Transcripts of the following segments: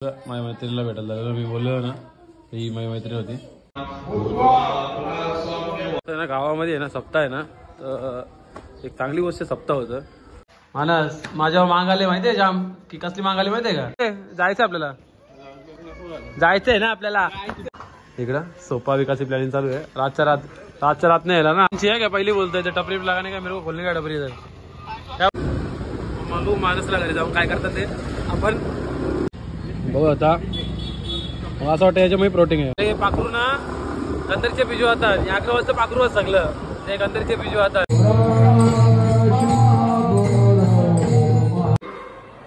माझ्या मैत्रिणीला भेटायला लागलो मी बोललो ना ही माझी मैत्रीण होती ना गावामध्ये आहे ना सप्ताह आहे ना तर एक चांगली गोष्ट सप्ताह होतं मानस माझ्यावर मांग आले माहितीये जाम की कसली मांग आली माहितीये का जायचं आपल्याला जायचंय ना आपल्याला इकडं सोपा विकासी प्लॅनिंग चालू आहे रातच्या रात नाही यायला ना आहे का पहिली बोलतोय तर टपरी लगाने का मेरे को खोलने का टपरी इधर मग मानसला घरी जाऊन काय करतात ते आपण बघू आता मला असं वाटतं याच्यामुळे प्रोटीन आहे ते पाखरू ना गंधरचे बिजू होतात या अकरावाजचं पाखरू सगळं ते गंधरचे बिजू होतात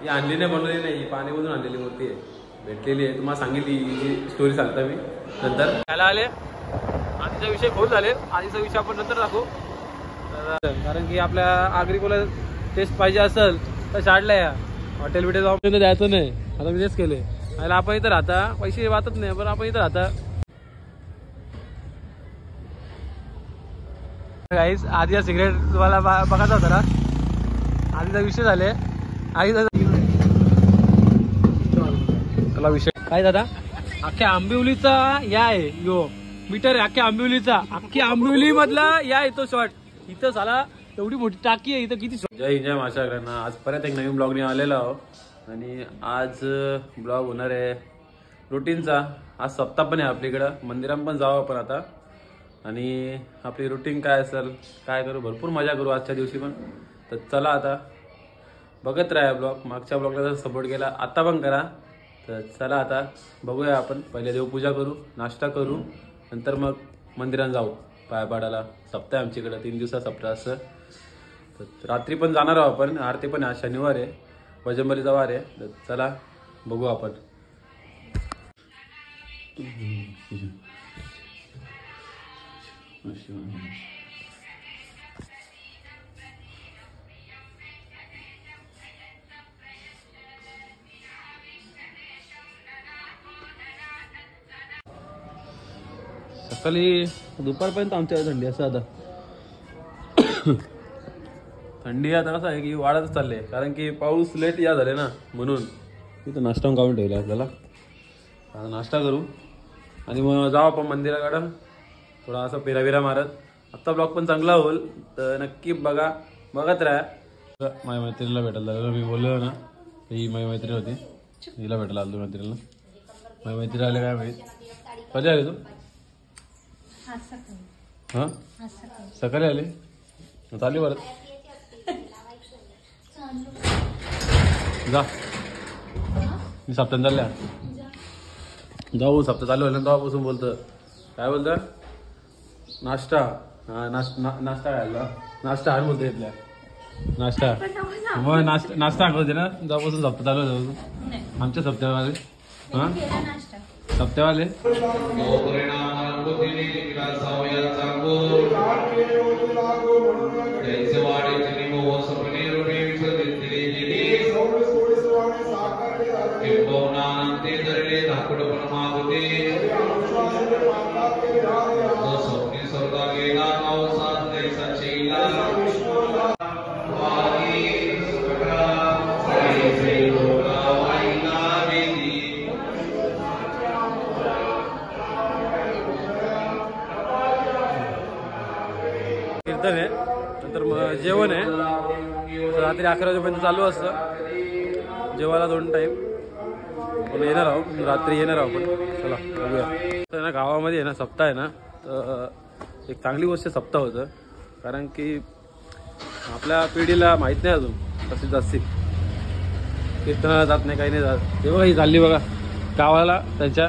ही आणली नाही बनवली नाही पाणीमधून आणलेली मूर्ती आहे भेटलेली आहे तुम्हाला सांगितली ही स्टोरी सांगता मी नंतर त्याला आले आधीचा विषय खूप झाले आधीचा विषय आपण नंतर दाखवू कारण की आपल्या आग्रिकोला टेस्ट पाहिजे असेल तर शाळला या हॉटेल बिटेल जाऊन द्यायचं नाही आता मी तेच केले आणि आपण इथं राहता पैसे वाटत नाही पण आपण इथं राहता गाईस आधी सिगरेट तुम्हाला बघायचा होता ना आधीचा विषय झाले आधीचा चला विषय काय दादा अख्ख्या आंबिवलीचा या आहे यो मीटर आहे अख्ख्या आंबिवली मधला या येतो शॉर्ट इथं झाला एवढी मोठी टाकी आहे इथं किती जय हिंद जय महाराष्ट्रांना आज परत एक नवीन ब्लॉगने आलेला आहो आणि आज ब्लॉग होणार आहे रुटीनचा आज सप्ताह पण आहे आपल्याकडं मंदिरात पण जावं आपण आता आणि आपली रुटीन काय असेल काय करू भरपूर मजा करू आजच्या दिवशी पण तर चला आता बघत राहा ब्लॉग मागच्या ब्लॉगला जर सपोर्ट केला आता पण करा तर चला आता बघूया आपण पहिले देवपूजा करू नाश्ता करू नंतर मग मंदिरात जाऊ पाया पाडायला सप्ताह आहे आमच्याकडं 3 दिवसा सप्ताह असं तर रात्री पण जाणार आहोत आपण आरती पण आज शनिवार आहे वजंबरीचा वार आहे तर चला बघू आपण सकाळी दुपारपर्यंत आमच्या थंडी असं आता थंडी आता कसं आहे की वाढतच चालले कारण की पाऊस लेट या झाले ना म्हणून तिथं नाश्ता काढून ठेवला आपल्याला आता नाश्ता करू आणि मग जाऊ आपण मंदिराकडं थोडा असं फेराबिरा मारत आत्ता ब्लॉग पण चांगला होईल तर नक्की बघत राहा माझ्या मैत्रिणीला भेटायला लागलो मी बोललो ना ही माझी मैत्रीण होती हिला भेटायला आलो मैत्रिणीला माझ्या मैत्रिणी आले काय माहीत कधी आले तू हां सकाळी आले चालू परत जा मी सप्ताह चालल्या जाऊ सप्ताह चालू झालं तेव्हापासून बोलतं काय बोलतं नाश्ता हां नाश्ता खायला नाश्ता हार बोलतो इथल्या नाश्ता मग नाश्ता होते ना जेव्हापासून सप्ताह चालू होतं आमच्या सप्त्यावाले हां सप्त्यावाले कीर्तन आहे नंतर मग जेवण आहे रात्री 11 वाजेपर्यंत चालू असतं जेवायला 2 टाईम पण येणार आहोत रात्री येणार आहोत पण चला बघूया तर ना गावामध्ये आहे ना सप्ताह आहे ना तर एक चांगली गोष्ट सप्ताह होतं कारण की आपल्या पिढीला माहीत नाही अजून कशी जास्ती कीर्तनाला जात नाही काही नाही जात तेव्हा ही चालली बघा गावाला त्यांच्या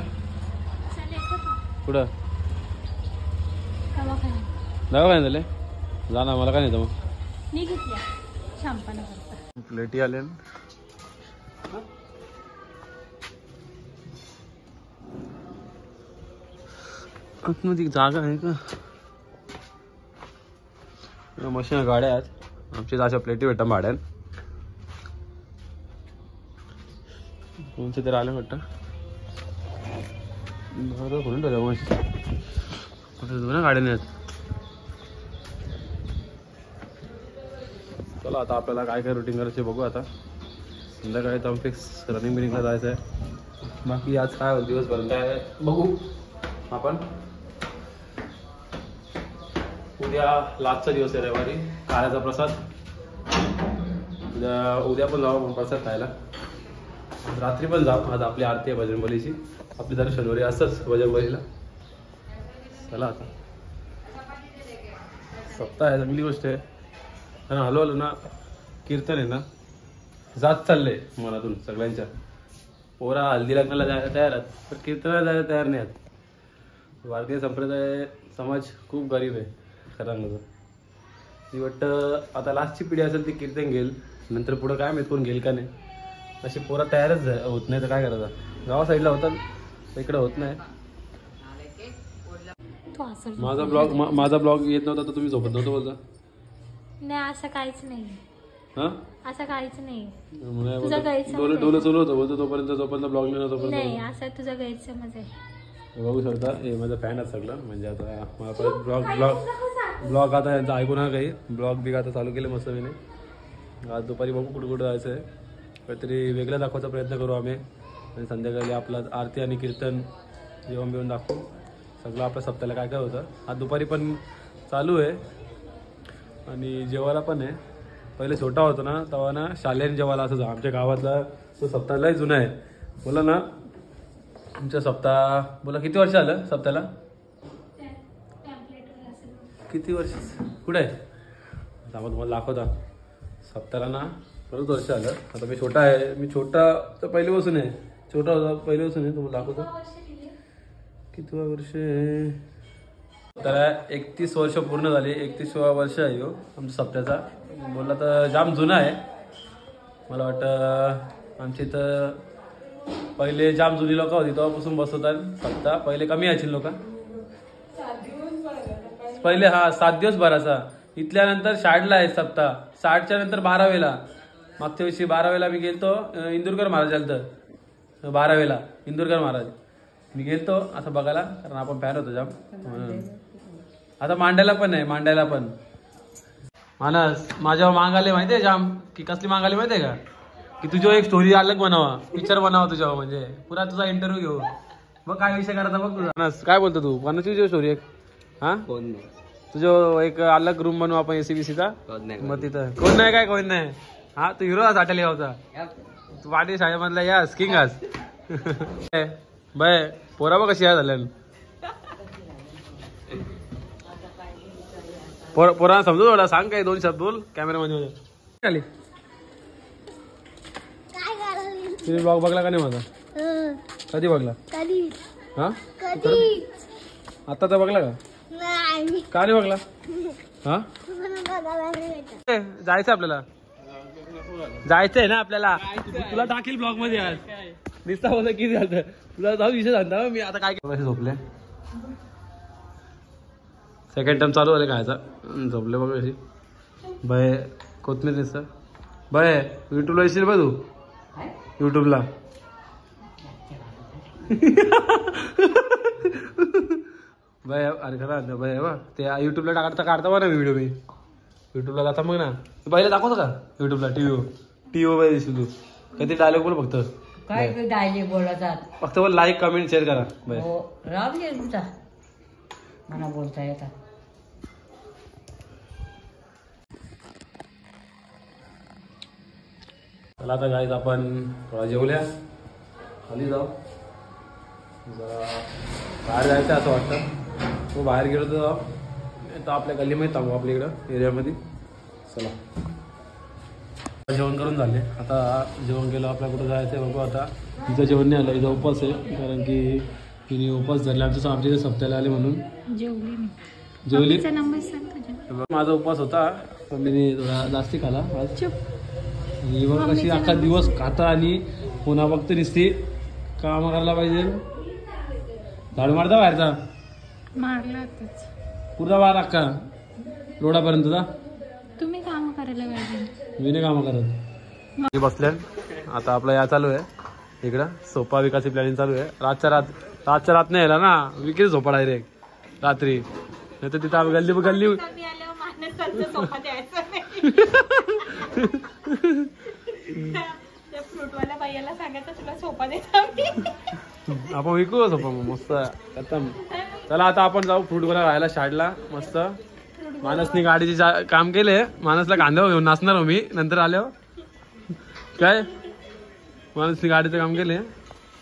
कुठं दवाखान्यात झाले जा ना मला काय नाही मग प्लेटी आले आतमध्ये जागा आहे का मशीन गाड्या आहेत आमची अशा प्लेटी भेटा भाड्यान कोणचे तरी आले वाटतं बरं कोण ठेवलं मशीन दोन गाड्याने आहेत चला आता आपल्याला काय काय रुटीन करायचे बघू आता संध्याकाळी तर फिक्स रनिंग बिनिंगला जायचं आहे बाकी आज काय दिवसभर काय बघू आपण. उद्या लास्टचा दिवस आहे रविवारी, काळ्याचा प्रसाद. उद्या पण जाऊ आपण प्रसाद खायला, रात्री पण जाऊ. आज आपली आरती आहे बजरंगबलीची, आपली दर शनिवारी असंच बजरंगबलीला. चला आता सप्ताह आहे, चांगली गोष्ट आहे. कारण हळूहळू ना कीर्तन आहे ना जात चाललंय मनातून सगळ्यांच्या. पोरा हल्दी लग्नाला जायला तयार आहेत, पण कीर्तनाला जायला तयार नाही आहेत. भारतीय संप्रदाय समाज खूप गरीब आहे खरं सांगतो. ती वाटतं आता लास्टची पिढी असेल ती कीर्तन घेईल, नंतर पुढं काय माहीत कोण घेईल का नाही. अशी पोरं तयारच होत नाही तर काय करायचं. गावा साईडला होतात, इकडं होत नाही. माझा ब्लॉग येत नव्हता तर तुम्ही झोपत नव्हतं बोलता. नाही असं काहीच नाही. हा असं काहीच नाही. डोलं चालू होतं बोलतो जोपर्यंत ब्लॉग नाही नव्हतं नाही, असं तुझा गैरसमज आहे. बघू शकता हे माझं फॅन आहे सगळं. म्हणजे आता मला परत ब्लॉग आता यांचा ऐकू ना काही. ब्लॉग बी आता चालू केले मस्त मी. आज दुपारी बघू कुठं जायचं आहे, काहीतरी वेगळं दाखवायचा प्रयत्न करू आम्ही. आणि संध्याकाळी आपलं आरती आणि कीर्तन जेवण बिवून दाखवू सगळं आपल्या सप्त्याला काय काय होतं. आज दुपारी पण चालू आहे आणि जेवायला पण आहे. पहिले छोटा होता ना तेव्हा ना शालेय जेवायला असं आमच्या गावातला तो सप्ताहलाही जुना आहे. बोला ना आमच्या सप्ताह बोला किती वर्ष आलं सप्त्याला, किती वर्ष कुठे आहे त्यामुळे तुम्हाला दाखवता. सप्त्याला ना बरंच वर्ष आलं. आता मी छोटा आहे, मी छोटा तर पहिल्यापासून आहे, छोटा होता पहिल्यापासून आहे. तुम्हाला दाखवतो किती वर्ष. त्याला 31 वर्ष पूर्ण झाली. 31वा वर्ष आहे हो आमच्या सप्त्याचा. बोलला तर जाम जुना आहे. मला वाटतं आमच्या इथं पहिले जाम जुनी लोक होती तेव्हापासून बसवतात सप्ताह. पहिले कमी यायची लोक पहिले. हा 7 दिवस भराचा. इथल्यानंतर शाळेला आहे सप्ताह. 60च्या नंतर 12वेला. मागच्या वर्षी 12वेला मी गेलतो इंदुरकर महाराज आलं तर 12वेला इंदुरकर महाराज मी गेलतो असं बघायला, कारण आपण फॅन होतो जाम. आता मांडायला पण आहे, मांडायला पण. मानस माझ्यावर मांग आले माहितीये जाम, की कसली मांग आली माहितीये का, की तुझ्यावर एक स्टोरी अलग बनावा, पिक्चर बनावा तुझ्यावर, म्हणजे पुरा तुझा इंटरव्ह्यू घेऊ. मग काय विषय करायचा बघ तुझा. मानस काय बोलतो तू, कोणाची तुझी स्टोरी एक. हा कोण नाही तुझं एक अलग रूम बनवू आपण एसीबीसीचा. मग तिथं कोण नाही काय कोण नाही. हा तू हिरो आज आठवली गावचा, तू वाटी शाळेमधला या स्किंग आज. बाय पोरा बघ कशी झाल्या. पोरा समजू थोडा, सांग काय 2 शब्द बोल कॅमेरामध्ये. खाली तुम्ही ब्लॉग बघला का नाही माझा. कधी बघला. हा आता तर बघला का. का नाही बघला. हा जायचं आपल्याला, जायचंय ना आपल्याला. तुला दाखील ब्लॉग मध्ये आज दिसता होता किती झालं तुला. जाऊ विषय सांगता मी आता काय झोपले. सेकंड टाइम चालू झाले खायचा. झोपले बघा कशी. बाय कोथमीर दिसत. बाय युट्यूबला येशील बघ तू. युट्यूबला बाय. अरे खरं बाय बा ते युट्यूबला काढता बघ ना व्हिडिओ. मी युट्यूबला जाता मग ना बाईला दाखवतो का युट्यूबला. टीव्ही बाय दिसू तू कधी डायलॉग बोल फक्त. काय डायलॉग बोलतात फक्त बोल. लाईक कमेंट शेअर करा. बाय. राम घे तुमचा मला बोलता येतात. चला आता गाईज आपण थोडा जेवल्या खाली जाऊ. जरा बाहेर जायचं असं वाटतं. तो बाहेर गेलो तर जाऊ, तर आपल्या गल्लीमध्ये थांबू आपल्या इकडं एरियामध्ये. चला जेवण करून झाले. आता जेवण केलं आपल्या कुठं जायचं आहे बघू. आता तिचं जेवण नाही आलं, इथं उपवास आहे, कारण की तिने उपवास धरला आमच्या इथे सप्त्याला आले म्हणून. जेवली. माझा उपवास होता पण मी थोडा जास्ती खाला आज. ही बघ कशी अख्खा दिवस खाता आणि पुन्हा फक्त दिसते काम करायला पाहिजे. झाडू मारता बाहेरचा मारला पुरा बाहेर अख्खा रोडापर्यंत जा. तुम्ही काम करायला पाहिजे, मी नाही काम करत. बसल्या आता आपला या चालू आहे इकडं सोपा विकासी प्लॅनिंग चालू आहे. रातच्या रात नाही यायला ना विकेच झोपा डायरेक्ट रात्री. नाही तर तिथं गल्ली भैयाला सांगायचं तुला सोपा देतो आम्ही. आपण विकू सोपा मग मस्त खतम. चला आता आपण जाऊ फ्रूट गोळा राहायला शाळेला मस्त. मानसनी गाडीचे काम केले. मानसला कांद्यावर घेऊन नाचणार हो मी नंतर आल्यावर. काय मानसनी गाडीचं काम केले.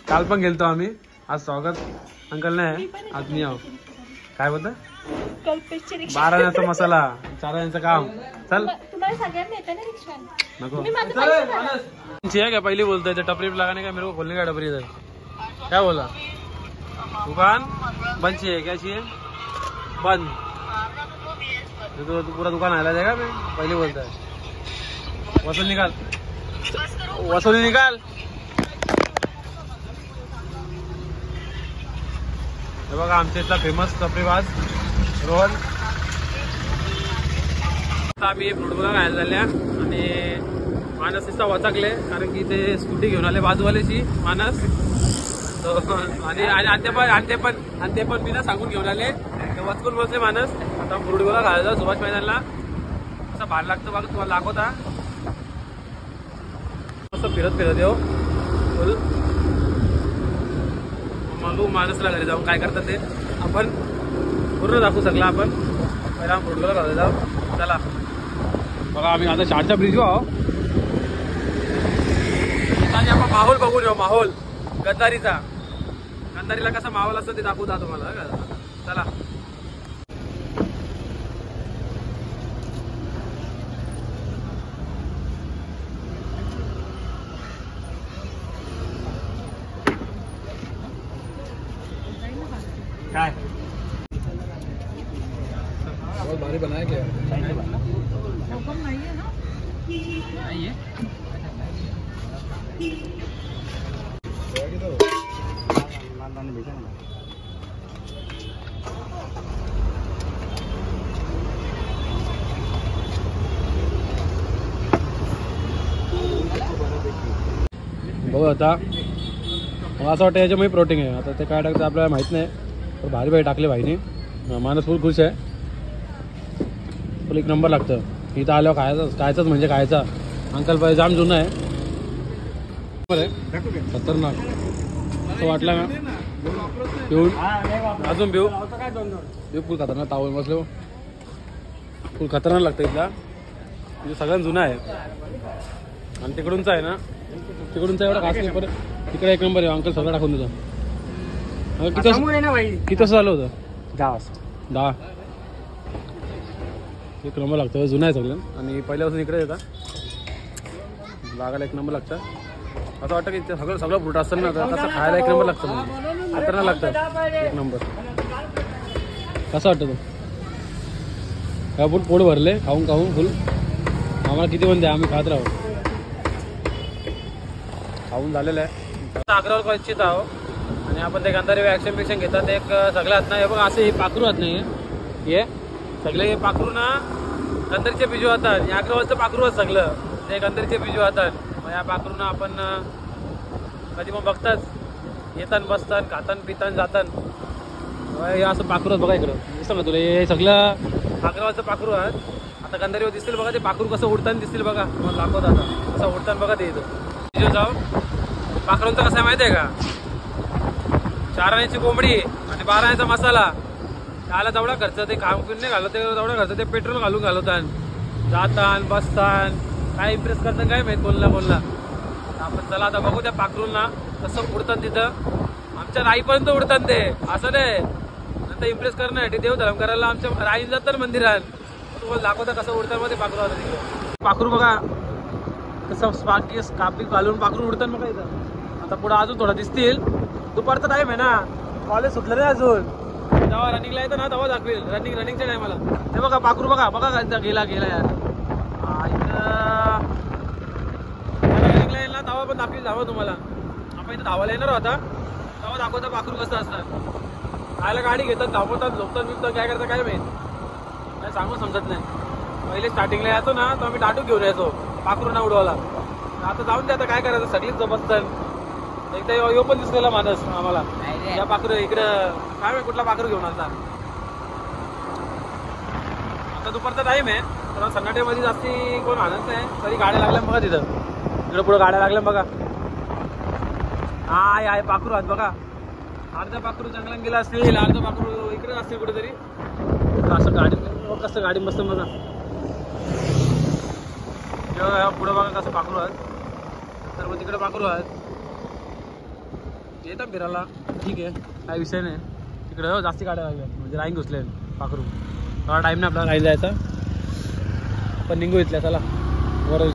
काल पण गेलतो आम्ही. आज स्वागत अंकल नाही आज मी आहो. काय बोलता 12 जणांचा मसाला 4 जणांचं काम. चल तुम्हाला सगळ्यांना येतं ना रिक्षा नको क्या पहले बोलते थे टपरी पे लगाने का मेरे को खोलने का टपरी इधर. क्या बोला दुकान बंद चाहिए क्या चाहिए बंद. तो पूरा दुकान आला जाएगा मैं पहले बोलता है. वसूल निकाल वसूली निकाल. हे बघा आमच्या इथला फेमस टपरीबाज रोहन. आता आम्ही फ्रूट गोळा खायला झाल्या आणि मानस तिचा वचकले कारण की ते स्कूटी घेऊन आले बाजूवाल्याची मानस. आणि ते पण मी ना सांगून घेऊन आले ते वचकून बसले मानस. आता फ्रूट गोळा खायला जाऊ सुभाष मैदानला. असं भार लागतं बघा तुम्हाला दाखवता. असं फिरत येऊ बोल मग मानसला घरी जाऊन काय करतात ते आपण पूर्ण दाखवू शकला. आपण पहिला फ्रूट गोळा खायला जाऊ. चला बघा आम्ही आता शाळेच्या ब्रिजवर आहो. आपण माहोल बघून येऊ. माहोल गद्दारीचा. गद्दारीला कसा माहोल असतो ते दाखवता तुम्हाला. चला काय बहुत भारी बनाया क्या नहीं है. बघू आता मला असं वाटतं याच्यामध्ये प्रोटीन आहे. आता ते काय टाकतं आपल्याला माहित नाही पण भारी भारी टाकले भाईने. माणूस फुल खुश आहे. फुल एक नंबर लागतं. इथं आल्यावर खायचंच म्हणजे खायचा. अंकल पाय जाम जुना आहे. खतरनाक असं वाटलं ना पिऊन अजून पिऊ फुल खतरनाक तावून बसलो. फुल खतरनाक लागतं इथला. म्हणजे सगळ्यांना जुना आहे. आणि तिकडूनचा आहे ना तिकडूनचा एवढा खास नाही पण तिकडे एक नंबर आहे. अंकल सगळं टाकून देतो. किती असं झालं होतं 10 एक नंबर लागतं. जुना आहे सगळं. आणि पहिल्यापासून इकडे येतात लागायला एक नंबर लागतं. असं वाटतं की ते सगळं फ्रूट असतं ना तसं खायला एक नंबर लागतं. म्हणजे खतरनाक लागतं एक नंबर. कसं वाटतं तो काय फुल पोट भरले खाऊन फुल. आम्हाला किती पण द्या आम्ही खात राहू. खाऊन झालेलं आहे. आग्रावर कच्चित आहो आणि आपण ते गंधारी वॅक्सिन घेतात एक सगळ्यात ना. हे बघा असे हे पाखरू आहात नाही हे सगळे हे पाखरू ना गंधारीचे बिजू होतात. या अग्रवालचं पाखरू आहेत सगळं ते गंधारीचे बिजू होतात. मग या पाखरूंना आपण कधी मग बघतात येतात बसतात खातात पितात जातात. हे असं पाखरू बघा इकडं दिसतं ना तुला. हे सगळं अग्रवालचं पाखरू आहेत. आता गंधारीवर दिसतील बघा ते पाखरू कसं उडताना दिसतील बघा. मग दाखवत आता कसं उडताना बघा ते इथं जाऊ. पाखरूंचं कसं आहे माहिती आहे का 4 आण्याची कोंबडी आणि 12 आण्याचा मसाला. त्याला तेवढा खर्च ते खाऊन पिऊन नाही घालत. तेवढा खर्च ते पेट्रोल घालून घालवतात. जातान बसतान काय इम्प्रेस करतात काय माहित कोणला. आपण चला आता बघू त्या पाखरूंना कसं उडतात तिथं. आमच्या राईपर्यंत उडतात ते असं नाही. नंतर इम्प्रेस करण्यासाठी देवधर्म करायला आमच्या राई जातात मंदिरात. तुम्हाला दाखवता कसं उडतात मध्ये पाखरू आता तिकडे. पाखरू बघा कसं कापी घालून पाखरू उडतात बघा इथं. आता पुढे अजून थोडा दिसतील. दुपारचा टाईम आहे ना कॉलेज सुटलं नाही अजून. जेव्हा रनिंगला येतं ना तेव्हा दाखवेल. रनिंगच्या टायमाला हे बघा पाखरू बघा गेला यार. रनिंगला येईल ना तेव्हा पण दाखवेल धावा तुम्हाला. आपण इथं धावायला येणार होता तेव्हा दाखवता पाखरू कसं असतात. खायला गाडी घेतात धावतात झोपतात बिपतात काय करतात काय माहित काय सांगून समजत नाही. पहिले स्टार्टिंगला यायचो ना तर आम्ही टाटू घेऊन यायचो पाखरूंना उडवायला. आता जाऊन ते आता काय करायचं सगळीच जबरदस्त. एकदा यो पण दिसलेला माणूस आम्हाला या पाखरू इकडं काय माहिती कुठला पाखरू घेऊन आलता. आता दुपारचा टाइम आहे तर सन्नाट्यामध्ये जास्ती कोण आणत नाही. तरी गाड्या लागल्या बघा तिथं. इकडं पुढे गाड्या लागल्या बघा. आहे पाखरू आहेत बघा. अर्धा पाखरू जंगलात गेला असेल, अर्धा पाखरू इकडे असतील कुठेतरी. असं गाडी कसं गाडी मस्त बघा. जेव्हा पुढे बघा कसं पाखरू आहेत, सर्व तिकडे पाखरू आहेत. येतात फिरायला ठीक आहे, काही विषय नाही. तिकडे जास्ती गाड्या लागल्या म्हणजे राईन घुसले पाखरू. थोडा टाईम नाही आपल्याला राहील जायचा, आपण निघू इथल्या. चला बरं.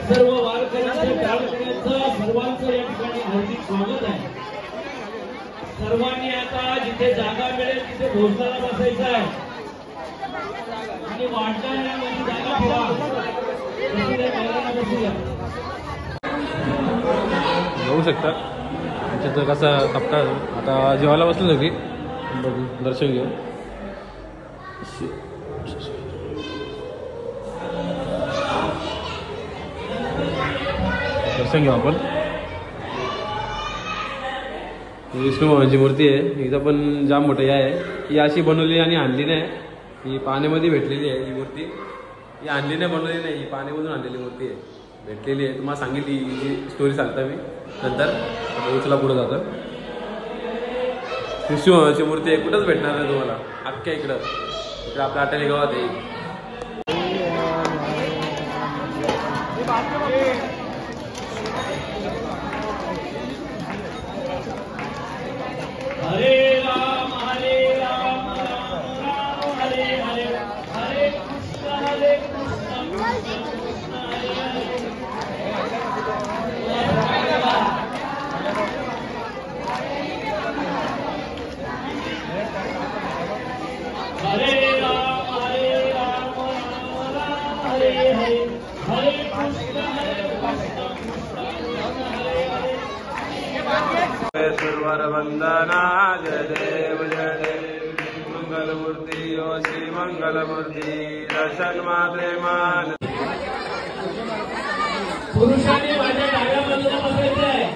सर्व वारकऱ्यांचं सर्वांचं या ठिकाणी हार्दिक स्वागत आहे. सर्वांनी आता जिथे जागा मिळेल तिथे भोजनाला बसायचं आहे आणि वाटणाऱ्यांमध्ये जागा ठेवा. बघू शकता त्याच्यात कसा कपटा. आता जेवायला बसलो ना की बघू, दर्शन घेऊ. दर्शन घेऊ आपण. विष्णू भगवानची मूर्ती आहे. इथं पण जाम मोठं आहे. ही अशी बनवली आणि आणली नाही, ही पाण्यामध्ये भेटलेली आहे. ही मूर्ती ही आणली नाही, बनवली नाही, ही पाण्यामधून आणलेली मूर्ती आहे, भेटलेली आहे. तुम्हाला सांगितली ही स्टोरी सांगता मी नंतर. उचला पुढे जातं. विष्णू भगवानची मूर्ती आहे, कुठंच भेटणार नाही तुम्हाला अख्ख्या इकडं. इकडं आपल्या आटाली गावात आहे. हरे राम राम राम हरे हरे, हरे कृष्ण कृष्ण कृष्ण हरे हरे. हरे राम राम राम हरे हरे, हरे कृष्ण कृष्ण कृष्ण हरे हरे. सर्वर वंदना जय देव जय देव. मंगलमूर्ती ओ श्री मंगलमूर्ती दर्शन मात्रे मान. पुरुषांनी माझ्या डाव्या बाजूला बसायचं आहे.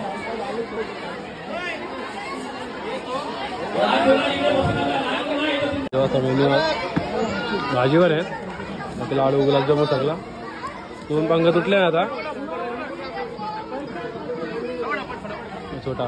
भाजीवर आहेत बाकी लाडू गुलाबजामुन सगळा. 2 पंख तुटले आता छोटा.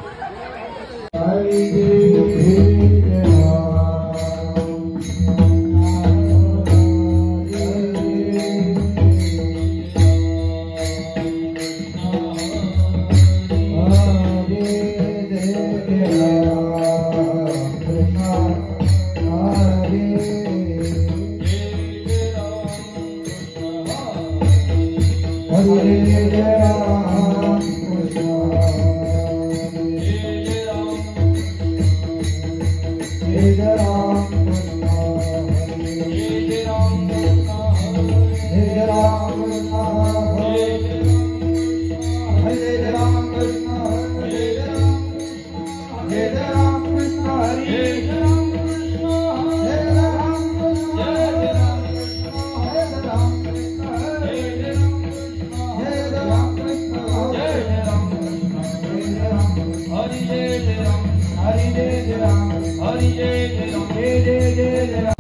हरि जय जय राम, हरि जय जय राम, जय जय जय जय राम।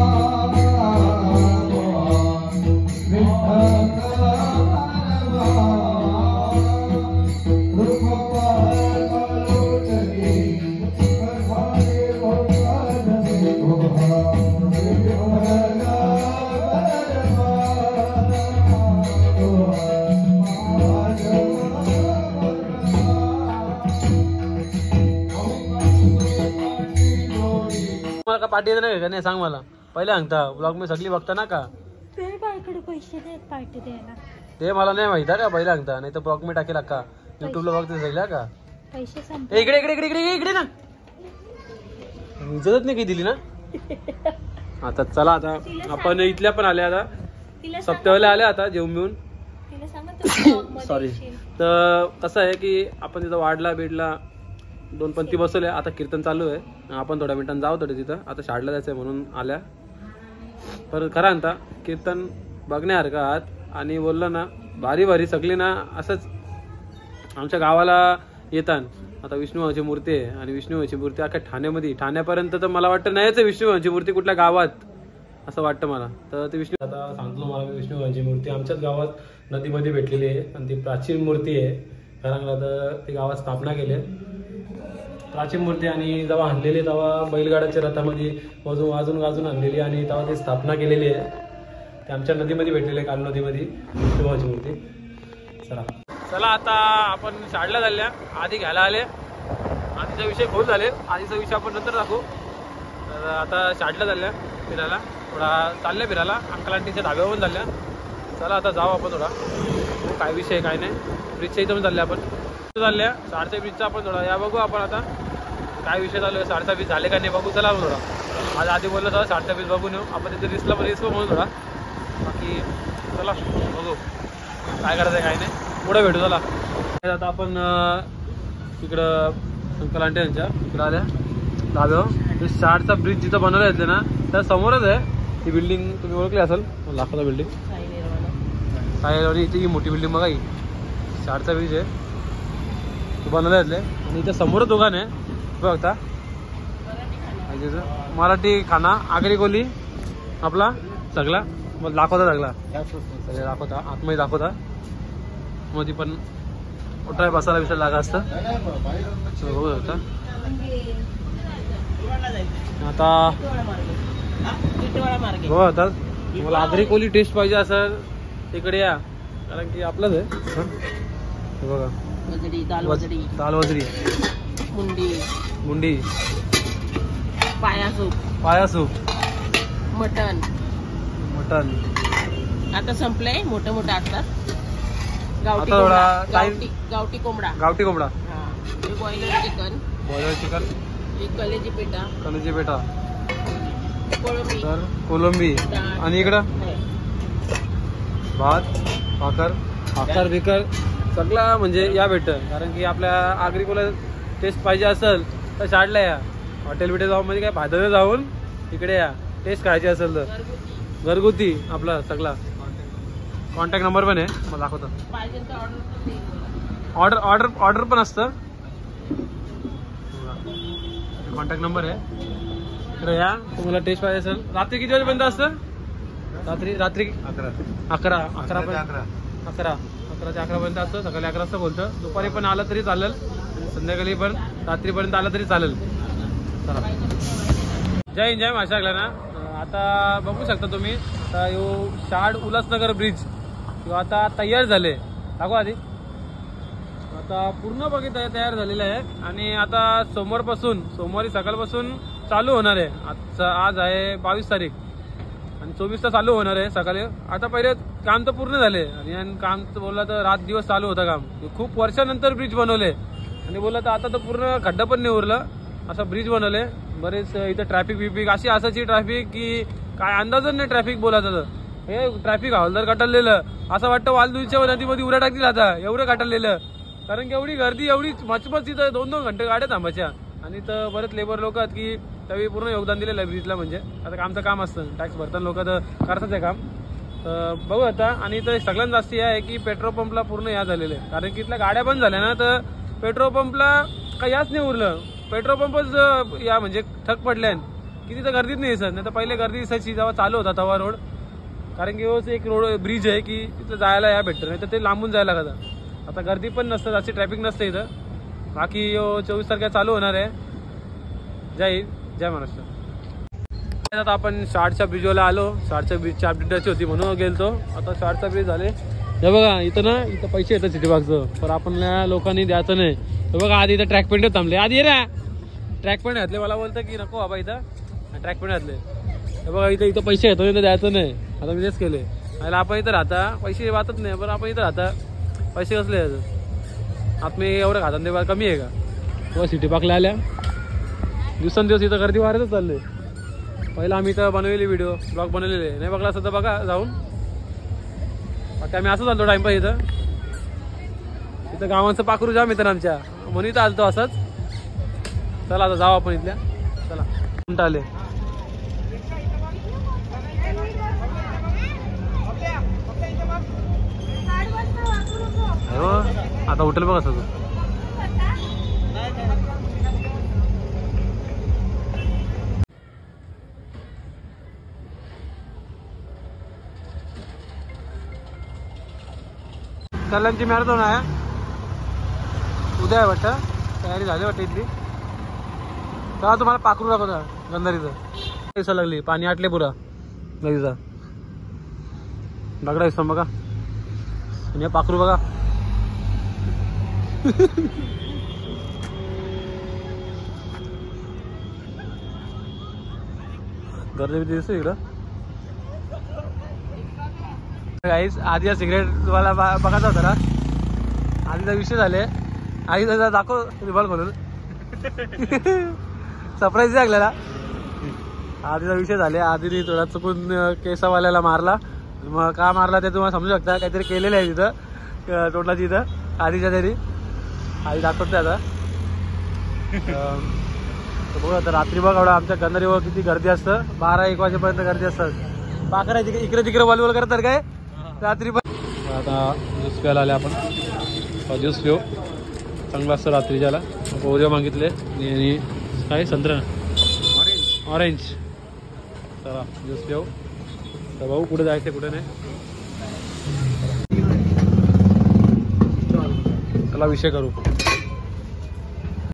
मला का पार्टी नाही का नाही सांग मला पहिले सांगता ब्लॉग मी सगळी बघता ना का बायकडे पैसे देत पार्टी द्यायला ते मला नाही माहिती का पहिले सांगता नाही तर ब्लॉग मी टाकेला का युट्यूबला बघते सगळ्या का पैसे ए, संपले इकडे इकडे इकडे इकडे इकडे ना इज्जतच नाही काही दिली ना आता चला आता आपण इथल्या पण आल्या आता तिला सप्त्याला आल्या आता जेवून बिवून तिला सांगा तू vlog मध्ये सॉरी येशील. तर कसं आहे की आपण तिथं वाढला बिडला 2 पंक्ती बसवल्या आता कीर्तन चालू आहे आपण थोड्या मिनिटांनी जाऊ थोडे तिथं आता शाळेला जायचं आहे म्हणून आल्या पण खरं म्हणता कीर्तन बघण्यासारखं आहात आणि बोललं ना भारी भारी सगळी ना असंच आमच्या गावाला येतात आता विष्णुभाऊची मूर्ती आहे आणि विष्णुभाऊची मूर्ती अख्ख्या ठाण्यामध्ये ठाण्यापर्यंत तर मला वाटतं नाहीच आहे विष्णुभाऊची मूर्ती कुठल्या गावात असं वाटतं मला तर ते विष्णू आता सांगतो मला विष्णुभाऊची मूर्ती आमच्याच गावात नदीमध्ये भेटलेली आहे आणि ती प्राचीन मूर्ती आहे खरंला तर ती गावात स्थापना केली आहे प्राचीन मूर्ती आणि जेव्हा आणलेली तेव्हा बैलगाड्याच्या रथामध्ये वाजून गाजून आणलेली आणि तेव्हा ती स्थापना केलेली आहे ते आमच्या नदीमध्ये भेटलेली आहे काल नदीमध्ये विष्णुभाऊची मूर्ती चला आता आपण शाळेला झाल्या आधी घ्यायला आले आधीचा विषय खूप झाले आधीचा विषय आपण नंतर दाखवू तर आता शाळेला झाल्या फिरायला थोडा चालल्या फिरायला अंकल आंटीच्या धाब्यावरून झाल्या चला आता जाऊ आपण थोडा काय विषय काय नाही ब्रिजच्या इथं पण चालले आपण चालल्या 4:30 ब्रिजचा आपण थोडा या बघू आपण आता काय विषय चालू आहे 4:30 ब्रिज झाले का नाही बघू चला थोडा आज आधी बोललं तर 4:30 ब्रिज बघून येऊ आपण तिथे रिस्कला पण रिस्क म्हणून थोडा बाकी चला बघू काय करायचं आहे काय नाही पुढे भेटू चला आता आपण तिकडं अंकल आंटी यांच्या इकडं आल्या धाब्यावर ते 4चा ब्रिज जिथं बनवला येते ना त्या समोरच आहे ती बिल्डिंग तुम्ही ओळखली असेल लाखोचा बिल्डिंग साईवाली इथे ही मोठी बिल्डिंग बघा ही 4चा ब्रिज आहे तो बनवला येतले आणि इथं समोरच दुकान आहे बघता मराठी खाना आगरी कोली आपला सगळा मग दाखवता सगळा सगळे दाखवता आतमध्ये दाखवता मध्ये पण उठाय बसायला विषय लागा असतं बघू शकता आता बघा आता तुम्हाला आगरी कोली टेस्ट पाहिजे असेल तिकडे या कारण की आपलंच आहे हे बघा दाल वजरी मुंडी पाया सूप मटन आता संपलंय मोठं मोठं असतात गावठी कोंबडा बॉयलर चिकन कलेजी पेटा कोलंबी आणि इकडं भात भाकर बिकर सगळा म्हणजे या भेटतं कारण की आपल्या आगरी कोला टेस्ट पाहिजे असेल तर शाळेला या हॉटेल बिटेल जाऊन मध्ये काय फायदा जाऊन इकडे या टेस्ट खायची असेल तर घरगुती आपला सगळा कॉन्टॅक्ट नंबर पण आहे मला दाखवतो ऑर्डर पण असतं कॉन्टॅक्ट नंबर आहे तर या तुम्हाला टेस्ट पाहिजे असेल रात्री किती वाजेपर्यंत असतं रात्री 11 ते 11 पर्यंत असतं सकाळी 11 वाजता बोलतं दुपारी पण आलं तरी चालेल संध्याकाळी पण रात्रीपर्यंत आलं तरी चालेल चला जय हिंद जय महाराष्ट्र ना आता बघू शकता तुम्ही आता यो शाड उल्हासनगर ब्रिज किंवा आता तयार झाले दाखवा आधी आता पूर्ण बघितलं तयार झालेलं आहे आणि आता सोमवारी सकाळपासून चालू होणार आहे आज आहे 22 तारीख आणि 24 चालू होणार आहे सकाळी आता पहिले काम तर पूर्ण झाले आणि काम बोलला तर रात दिवस चालू होतं काम खूप वर्षानंतर ब्रिज बनवले आणि बोलला तर आता तर पूर्ण खड्डा पण नाही उरलं असं ब्रिज बनवले बरेच इथं ट्रॅफिक अशी असायची ट्रॅफिक की काय अंदाजच नाही ट्रॅफिक बोलायचं तर हे ट्रॅफिक हवालदार कटललेलं असं वाटतं वालदुईच्या नदीमध्ये उड्या टाकतील आता एवढं कटललेलं कारण की एवढी गर्दी एवढी मचमच तिथं 2-2 घंटे गाड्या थांबायच्या आणि तर बरेच लेबर लोक आहेत की त्यावेळी पूर्ण योगदान दिलेलं आहे ब्रिजला म्हणजे आता आमचं काम असतं टॅक्स भरताना लोक तर करतात आहे काम तर बघू आता आणि तर सगळ्यात जास्ती आहे की पेट्रोल पंपला पूर्ण या झालेलं आहे कारण की इथल्या गाड्या बंद झाल्या ना तर पेट्रोल पंपला काही याच नाही उरलं पेट्रोल पंपच या म्हणजे ठक पडल्यान की तिथं गर्दीच नाही सर. नाही तर पहिले गर्दी दिसायची जेव्हा चालू होता तवा रोड. कारण की एक रोड ब्रिज आहे की तिथं जायला या भेटतं, नाही तर ते लांबून जायला लागतं. आता गर्दी पण नसतं, जास्त ट्रॅफिक नसतं इथं. बाकी 24 तारखेला चालू होणार आहे. जय हिंद, जय महाराष्ट्र. आता आपण शार्टच्या ब्रिजला आलो. शार्टच्या ब्रिजची अपडेटची होती म्हणून गेलतो. आता शार्टचा ब्रिज झाले. हे बघा इथं ना, इथं पैसे येतात सिटीबागचं, पण आपण लोकांनी द्यायचं नाही. हे बघा आधी इथं ट्रॅक पॉईंट थांबले. आधी ये रे, ट्रॅक पॉईंट घातले. मला बोलतं की नको बाबा इथं ट्रॅक पॉईंट घातले. हे बघा इथं पैसे येतो, इथं द्यायचं नाही. आता मी तेच केले. आणि आपण इथं राहता पैसे वाटत नाही, पण आपण इथं राहता पैसे कसले यायचं. आता मी एवढं खातात ते कमी आहे का. तेव्हा सिटीबागला आल्या दिवसेंदिवस इथं गर्दी वाढतच चालले. पहिला आम्ही इथं बनवलेली व्हिडिओ ब्लॉग बनवलेले, नाही बघला असं तर बघा जाऊन. बाकी आम्ही असं चालतो टाइमपास इथं. इथं गावांचं पाखरू जाम येतं आमच्या, म्हणून इथं आलतो असंच. चला आता जाऊ आपण इथल्या. चला कुठं आले. आता हॉटेल बघा सगळं. कल्याणची मॅरेथॉन आहे उद्या आहे वाटतं. तयारी झाली वाटतं इथली. तेव्हा तुम्हाला पाखरू दाखवता गंधारीचं. दिसा लागली, पाणी आटले पुरा नदीचा. दगडा दिसतो बघा. आणि पाखरू बघा. गर्दी बिर्दी दिसतो इकडं. गाईस आधी सिगरेट तुम्हाला बघायचा होता ना. आधीचा विषय झाले. आधी त्याचा दाखव रिव्हॉल्व खोलून. सरप्राईज लागलेला. आधीचा विषय झाले. आधी थोडा चुकून केसावाल्याला मारला. मग का मारला ते तुम्हाला समजू शकता. काहीतरी केलेलं आहे तिथं तोंडाची इथं आधीच्या तरी. आधी दाखवते आता. बघा आता रात्री बघ एवढा आमच्या गंधारीवर किती गर्दी असतं. 12-1 वाजेपर्यंत गर्दी असतात. पाखरा इकडे तिकडे वॉलीबॉल करतात काय रात्री पण. आता ज्यूस प्यायला आले आपण. ज्यूस पिऊ चांगला असतं रात्रीच्याला. ओरिओ मागितले आणि काय संत्रा ऑरेंज. चला ज्यूस पिऊ. तर भाऊ कुठे जायचं कुठे नाही. चला विषय करू.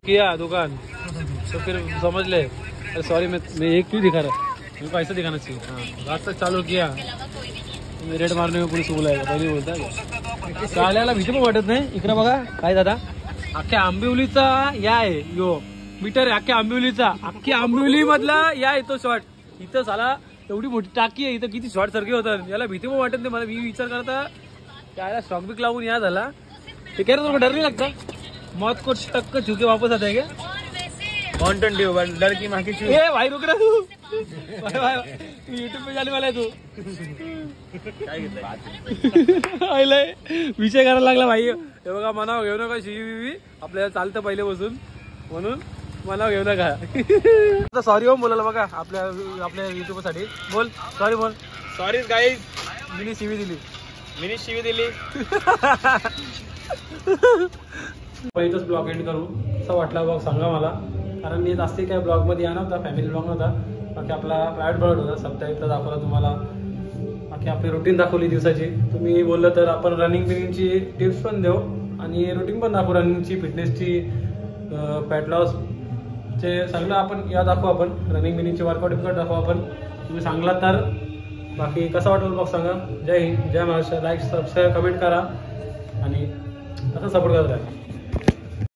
किया दुकान तो फिर समझ ले. अरे सॉरी मैं एक क्यों दिखा रहा. मेरे को ऐसा दिखाना चाहिए. हाँ रात तक चालू किया. रेड मारने में पुलिस बोलायला पहिले बोलता है. चालायला भीती पण वाटत नाही. इकडे बघा काय दादा अख्ख्या आंबिवलीचा या आहे यो मीटर आहे. अख्ख्या आंबिवलीचा अख्ख्या आंबिवली मधला या येतो शॉर्ट. इथं साला एवढी मोठी टाकी आहे. इथं किती शॉर्ट सारखे होतात. याला भीती पण वाटत नाही मला. मी विचार करता त्याला स्टॉक बिक लावून या झाला. ते कह रहे तुमको डर नहीं लगता. मौत को टक्कर छू के वापस आता है क्या. माउंटेन ड्यू डर की माँ की चू. ए भाई रुक रहा तू. यूट्यूब पे जाने वाला है तू. विषय करायला लागला भाई. हे बघा मनाव घेऊ नका शिवी. आपल्याला चालतं पहिले बसून म्हणून मनाव घेऊ नका. सॉरी हो बोलायला बघा आपल्या युट्यूब साठी. बोल सॉरी बोल. सॉरी गाईज, मिनी शिवी दिली. पहिलेच ब्लॉग एंड करू. असं वाटला बघ सांगा मला. कारण मी जास्ती काय ब्लॉगमध्ये या नव्हता. फॅमिली ब्लॉग नव्हता. बाकी आपला प्रायव्हेट ब्लॉग होता. सप्ताहिकला दाखवला तुम्हाला. बाकी आपली रुटीन दाखवली दिवसाची. तुम्ही बोललं तर आपण रनिंग बिनिंगची टिप्स पण देऊ आणि रुटीन पण दाखवू. रनिंगची फिटनेसची फॅट लॉसचे सगळं आपण या दाखवू. आपण रनिंग बिनिंगची वर्कआउट दाखवू आपण. तुम्ही सांगलात तर. बाकी कसं वाटलं बघ सांगा. जय हिंद, जय महाराष्ट्र. लाईक सबस्क्राईब कमेंट करा आणि असं सपोर्ट करत राहा.